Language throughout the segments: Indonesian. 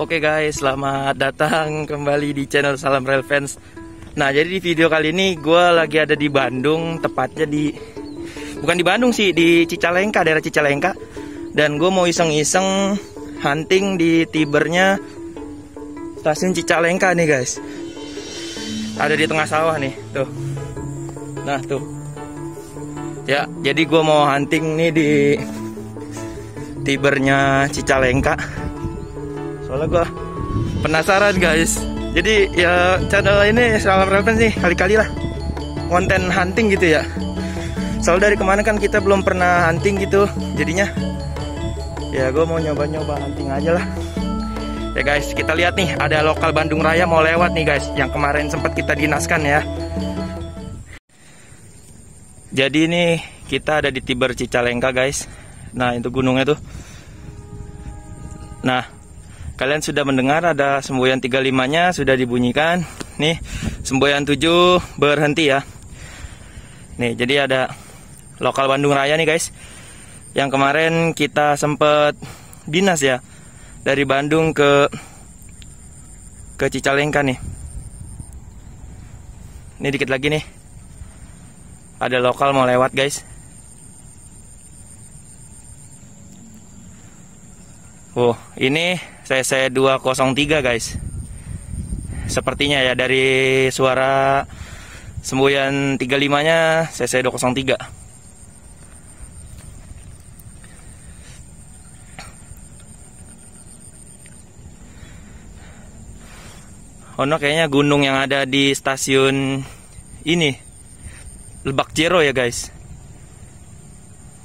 Oke guys, selamat datang kembali di channel Salam Rail Fans. Nah, jadi di video kali ini gue lagi ada di Bandung, tepatnya bukan di Bandung sih, di Cicalengka, daerah Cicalengka. Dan gue mau iseng-iseng hunting di Tibernya stasiun Cicalengka nih guys. Ada di tengah sawah nih, tuh. Nah tuh. Ya, jadi gue mau hunting nih di Tibernya Cicalengka. Soalnya gue penasaran guys. Jadi ya channel ini Salam Rail Fans nih kali-kali lah konten hunting gitu ya. Soalnya dari kemarin kan kita belum pernah hunting gitu. Jadinya ya gue mau nyoba-nyoba hunting aja lah. Ya guys, kita lihat nih ada lokal Bandung Raya mau lewat nih guys, yang kemarin sempat kita dinaskan ya. Jadi nih kita ada di Tiber Cicalengka guys. Nah itu gunungnya tuh. Nah, kalian sudah mendengar ada semboyan 35-nya sudah dibunyikan. Nih, semboyan 7 berhenti ya. Nih, jadi ada lokal Bandung Raya nih guys. Yang kemarin kita sempet dinas ya. Dari Bandung ke Cicalengka nih. Ini dikit lagi nih. Ada lokal mau lewat guys. Oh, ini CC 203 guys. Sepertinya ya dari suara semboyan 35-nya CC 203. Oh no, kayaknya gunung yang ada di stasiun ini Lebak Jero ya guys.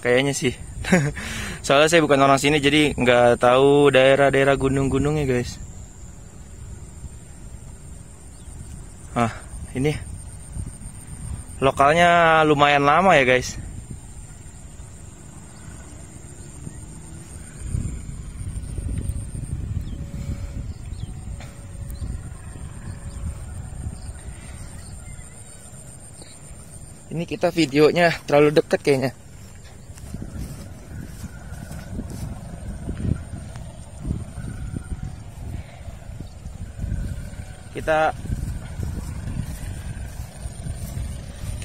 Kayaknya sih. Soalnya saya bukan orang sini, jadi nggak tahu daerah-daerah gunung-gunungnya guys. Ah, ini lokalnya lumayan lama ya guys. Ini kita videonya terlalu dekat kayaknya.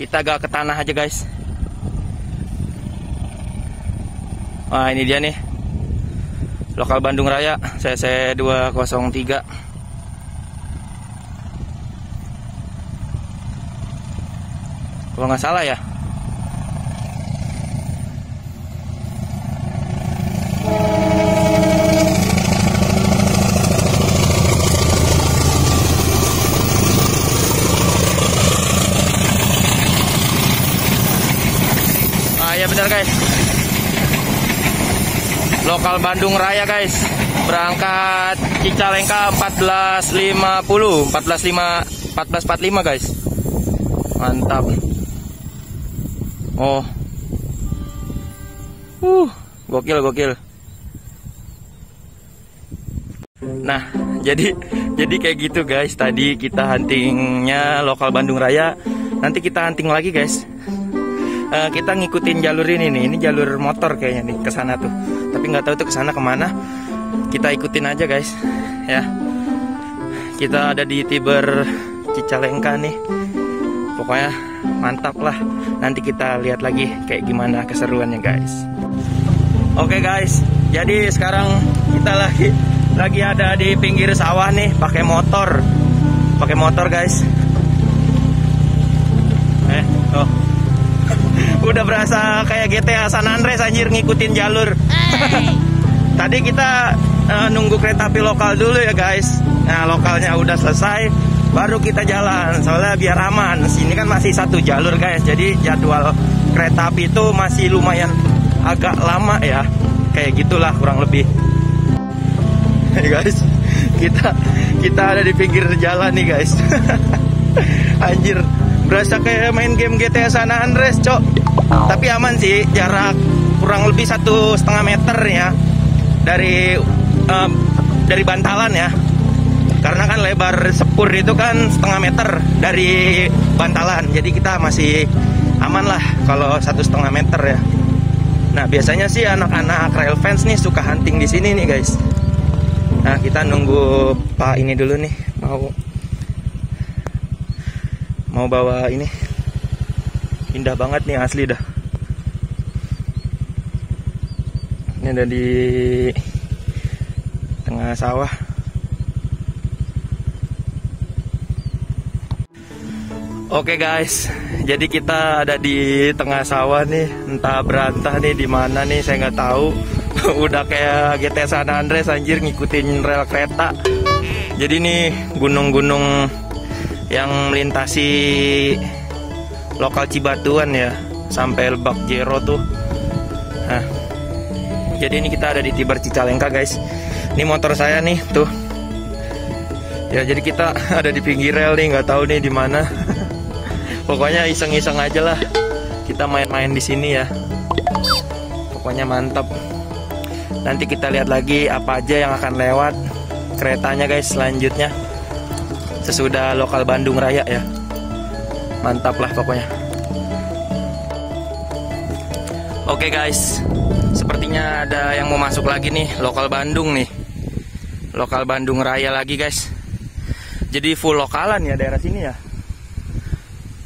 Kita agak ke tanah aja guys. Wah, ini dia nih lokal Bandung Raya CC 203. Kalau nggak salah ya. Ya benar guys, lokal Bandung Raya guys, berangkat Cicalengka 14.45 guys, mantap. Oh, gokil. Nah, jadi kayak gitu guys. Tadi kita huntingnya lokal Bandung Raya, nanti kita hunting lagi guys. Kita ngikutin jalur ini nih, ini jalur motor kayaknya nih ke sana tuh. Tapi nggak tahu tuh ke sana kemana. Kita ikutin aja guys, ya. Kita ada di Tiber Cicalengka nih. Pokoknya mantap lah. Nanti kita lihat lagi kayak gimana keseruannya guys. Oke guys, jadi sekarang kita lagi ada di pinggir sawah nih, pakai motor guys. Udah berasa kayak GTA San Andreas anjir, ngikutin jalur. Tadi kita nunggu kereta api lokal dulu ya guys. Nah, lokalnya udah selesai, baru kita jalan. Soalnya biar aman. Sini kan masih satu jalur guys. Jadi jadwal kereta api itu masih lumayan agak lama ya. Kayak gitulah kurang lebih. Hey guys, Kita ada di pinggir jalan nih guys. Anjir, berasa kayak main game GTA San Andreas, cok. Tapi aman sih, jarak kurang lebih 1,5 meter ya dari bantalan ya. Karena kan lebar sepur itu kan 1,5 meter dari bantalan. Jadi kita masih aman lah kalau 1,5 meter ya. Nah, biasanya sih anak-anak rail fans nih suka hunting di sini nih guys. Nah, kita nunggu Pak ini dulu nih, mau bawa ini. Indah banget nih asli dah. Ini ada di tengah sawah. Oke guys, jadi kita ada di tengah sawah nih, entah berantah nih di mana nih, saya nggak tahu. Udah kayak GTA San Andreas anjir, ngikutin rel kereta. Jadi nih gunung-gunung yang melintasi lokal Cibatuan ya, sampai Lebak Jero tuh. Nah, jadi ini kita ada di Tiber Cicalengka guys. Ini motor saya nih tuh. Ya jadi kita ada di pinggir rel nih, nggak tahu nih di mana. Pokoknya iseng-iseng aja lah. Kita main-main di sini ya. Pokoknya mantap. Nanti kita lihat lagi apa aja yang akan lewat keretanya guys selanjutnya. Sesudah lokal Bandung Raya ya. Mantap lah pokoknya. Oke guys, sepertinya ada yang mau masuk lagi nih, lokal Bandung nih. Lokal Bandung Raya lagi guys. Jadi full lokalan ya daerah sini ya.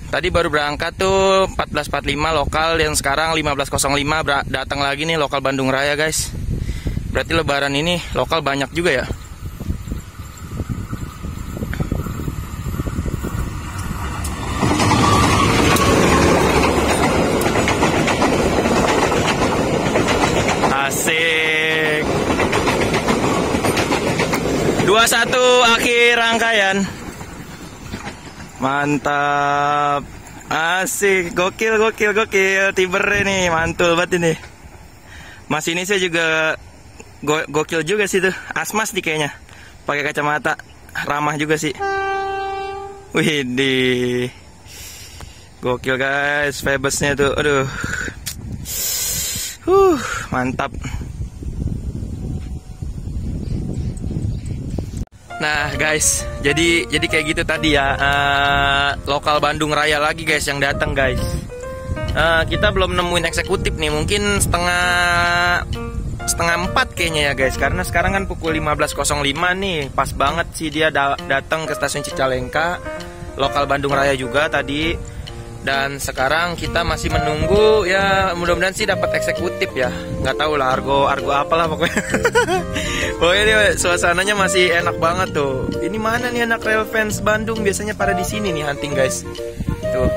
Tadi baru berangkat tuh 14.45 lokal, yang sekarang 15.05 datang lagi nih lokal Bandung Raya guys. Berarti lebaran ini lokal banyak juga ya. Asik. 21 akhir rangkaian. Mantap. Asik, gokil. Tiber ini mantul banget ini. Mas ini saya juga gokil juga sih tuh. Asmas nih kayaknya. Pakai kacamata. Ramah juga sih. Wih, gokil guys, Febesnya tuh. Aduh. Mantap. Nah guys, jadi kayak gitu tadi ya, lokal Bandung Raya lagi guys yang datang guys. Kita belum nemuin eksekutif nih, mungkin setengah 4 kayaknya ya guys. Karena sekarang kan pukul 15.05 nih, pas banget sih dia datang ke stasiun Cicalengka, lokal Bandung Raya juga tadi. Dan sekarang kita masih menunggu ya, mudah-mudahan sih dapat eksekutif ya. Nggak tahu lah argo apalah pokoknya. Pokoknya ini suasananya masih enak banget tuh. Ini mana nih anak rail fans Bandung, biasanya pada di sini nih hunting guys. Tuh.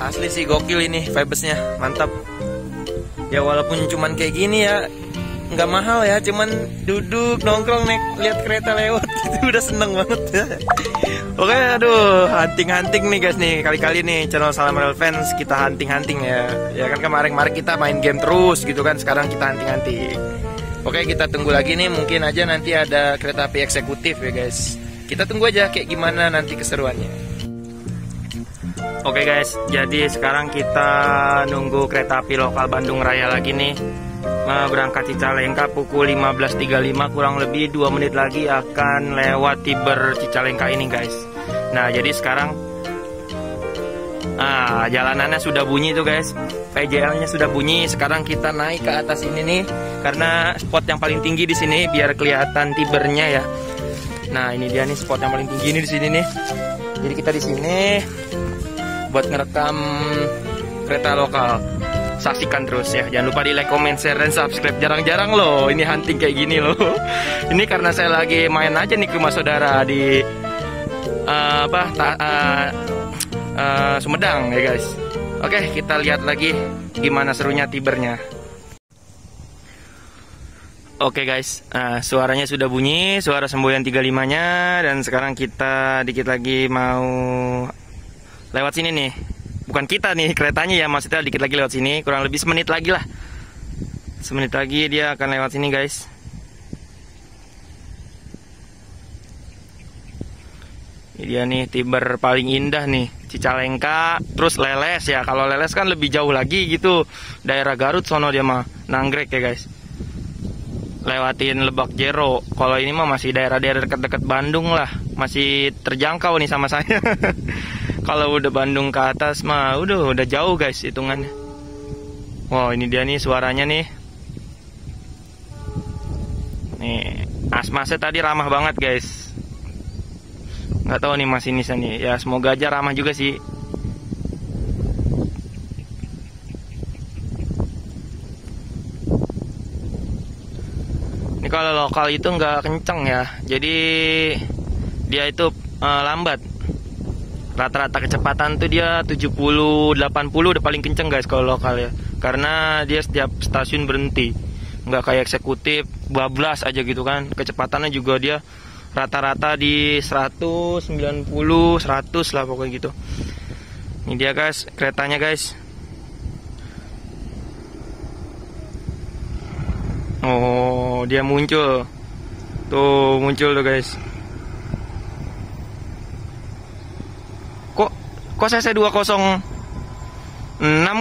Asli sih gokil ini vibesnya, mantap. Ya walaupun cuman kayak gini ya, nggak mahal ya, cuman duduk nongkrong lihat kereta lewat gitu udah seneng banget ya. Oke, aduh, hunting nih guys nih, kali-kali nih channel Salam Rail Fans kita hunting ya. Ya kan kemarin kita main game terus gitu kan, sekarang kita hunting. Oke, kita tunggu lagi nih, mungkin aja nanti ada kereta api eksekutif ya guys. Kita tunggu aja kayak gimana nanti keseruannya. Oke guys, jadi sekarang kita nunggu kereta api lokal Bandung Raya lagi nih. Berangkat Cicalengka pukul 15.35, kurang lebih 2 menit lagi akan lewat Tiber Cicalengka ini guys. Nah jadi sekarang jalanannya sudah bunyi tuh guys, PJL nya sudah bunyi. Sekarang kita naik ke atas ini nih, karena spot yang paling tinggi di sini biar kelihatan Tibernya ya. Nah ini dia nih spot yang paling tinggi ini di sini nih. Jadi kita di sini buat ngerekam kereta lokal. Saksikan terus ya, jangan lupa di like, comment, share, dan subscribe. Jarang-jarang loh ini hunting kayak gini loh. Ini karena saya lagi main aja nih ke rumah saudara di Sumedang ya guys. Oke, kita lihat lagi gimana serunya Tibernya. Oke guys, suaranya sudah bunyi, suara semboyan 35-nya. Dan sekarang kita dikit lagi mau lewat sini nih. Bukan kita nih, keretanya ya, maksudnya dikit lagi lewat sini. Kurang lebih semenit lagi lah. Semenit lagi dia akan lewat sini guys. Ini dia nih Tiber paling indah nih, Cicalengka, terus Leles ya. Kalau Leles kan lebih jauh lagi gitu, daerah Garut sono dia mah, Nagrek ya guys. Lewatin Lebak Jero. Kalau ini mah masih daerah-daerah dekat-dekat Bandung lah, masih terjangkau nih sama saya. Kalau udah Bandung ke atas mah udah jauh guys hitungannya. Wow, ini dia nih suaranya nih. Nih, asmasnya tadi ramah banget guys. Nggak tahu nih masinisnya nih, ya semoga aja ramah juga sih. Ini kalau lokal itu nggak kenceng ya, jadi dia itu lambat. Rata-rata kecepatan tuh dia 70-80 udah paling kenceng guys kalau lokal ya, karena dia setiap stasiun berhenti, nggak kayak eksekutif bablas aja gitu kan. Kecepatannya juga dia rata-rata di 190, 100 lah pokoknya gitu. Ini dia guys, keretanya guys. Oh, dia muncul. Tuh, muncul tuh guys. Kok saya 206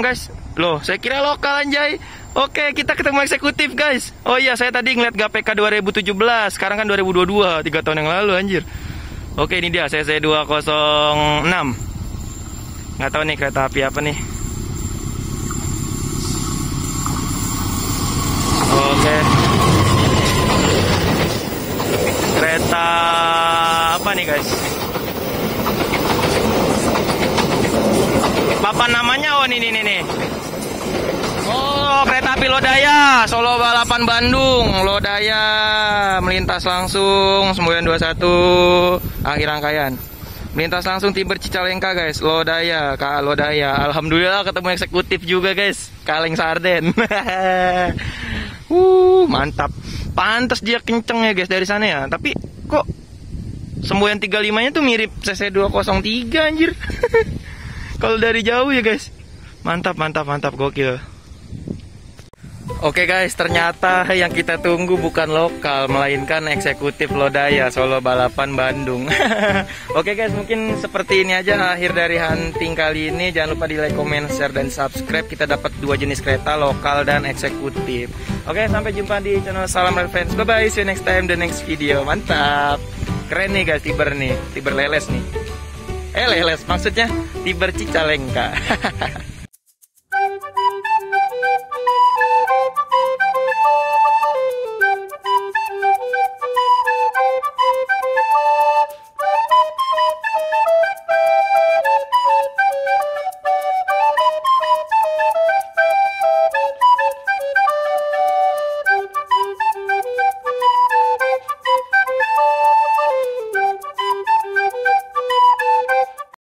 guys? Loh, saya kira lokal anjay. Oke, kita ketemu eksekutif guys. Oh iya, saya tadi ngeliat GPK 2017, sekarang kan 2022, 3 tahun yang lalu anjir. Oke, ini dia CC 206. Nggak tahu nih kereta api apa nih. Oke. Kereta apa nih guys? Papan namanya, oh nih. Oh, kereta api Lodaya, Solo Balapan Bandung, Lodaya, melintas langsung 921, akhir rangkaian. Melintas langsung Tiber Cicalengka guys, Lodaya, KA Lodaya. Alhamdulillah ketemu eksekutif juga guys, kaleng sarden. Mantap. Pantas dia kenceng ya guys dari sana ya, tapi kok semboyan 35-nya tuh mirip CC 203 anjir. Kalau dari jauh ya guys. Mantap, gokil. Oke guys, ternyata yang kita tunggu bukan lokal, melainkan eksekutif Lodaya, Solo Balapan Bandung. Oke guys, mungkin seperti ini aja akhir dari hunting kali ini. Jangan lupa di like, comment, share, dan subscribe. Kita dapat 2 jenis kereta, lokal dan eksekutif. Oke, sampai jumpa di channel Salam Red Fans. Bye bye, see you next time, the next video. Mantap. Keren nih guys, Tiber nih, Tiber Leles nih. Leles maksudnya Tiber Cicalengka.